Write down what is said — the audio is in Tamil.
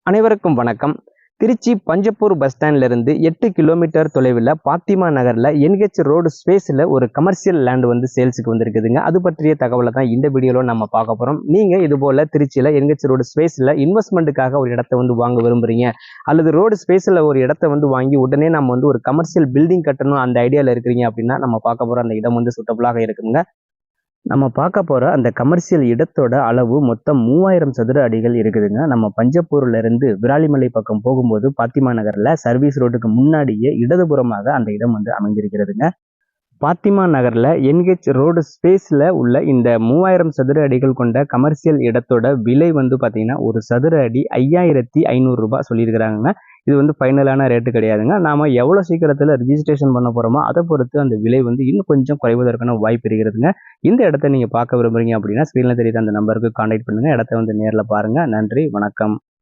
அனைவருக்கும் வணக்கம். திருச்சி பஞ்சப்பூர் பஸ் ஸ்டாண்ட்ல இருந்து 8 கிலோமீட்டர் தொலைவில் பாத்திமா நகர்ல என்ஹெச் ரோடு ஸ்பேஸ்ல ஒரு கமர்ஷியல் லேண்ட் வந்து சேல்ஸுக்கு வந்திருக்குதுங்க. அது பற்றிய தகவலை தான் இந்த வீடியோல நம்ம பார்க்க போறோம். நீங்க இது போல திருச்சியில என்ஹெச் ரோடு ஸ்பேஸ்ல இன்வெஸ்ட்மெண்ட்டுக்காக ஒரு இடத்தை வந்து வாங்க விரும்புறீங்க, அல்லது ரோடு ஸ்பேஸ்ல ஒரு இடத்தை வந்து வாங்கி உடனே நம்ம வந்து ஒரு கமர்ஷியல் பில்டிங் கட்டணும் அந்த ஐடியால இருக்கிறீங்க அப்படின்னா நம்ம பார்க்க போற அந்த இடம் வந்து சூட்டபிளாக இருக்குங்க. நம்ம பார்க்க போற அந்த கமர்ஷியல் இடத்தோட அளவு மொத்தம் 3000 சதுர அடிகள் இருக்குதுங்க. நம்ம பஞ்சப்பூர்ல இருந்து விராலிமலை பக்கம் போகும்போது பாத்திமா நகர்ல சர்வீஸ் ரோட்டுக்கு முன்னாடியே இடதுபுறமாக அந்த இடம் வந்து அமைந்திருக்கிறதுங்க. பாத்திமா நகர்ல என்ஹெச் ரோடு ஸ்பேஸ்ல உள்ள இந்த 3000 சதுர அடிகள் கொண்ட கமர்ஷியல் இடத்தோட விலை வந்து பாத்தீங்கன்னா ஒரு சதுர அடி 5500 ரூபாய் சொல்லியிருக்கிறாங்க. இது வந்து ஃபைனலான ரேட்டு கிடையாதுங்க. நாம எவ்வளவு சீக்கிரத்துல ரிஜிஸ்ட்ரேஷன் பண்ண போறோமோ அதை பொறுத்து அந்த விலை வந்து இன்னும் கொஞ்சம் குறைவதற்கான வாய்ப்பு இருக்கிறதுங்க. இந்த இடத்த நீங்க பார்க்க விரும்புறீங்க அப்படின்னா ஸ்கிரீன்ல தெரியுற அந்த நம்பருக்கு கான்டாக்ட் பண்ணுங்க. இடத்த வந்து நேர்ல பாருங்க. நன்றி, வணக்கம்.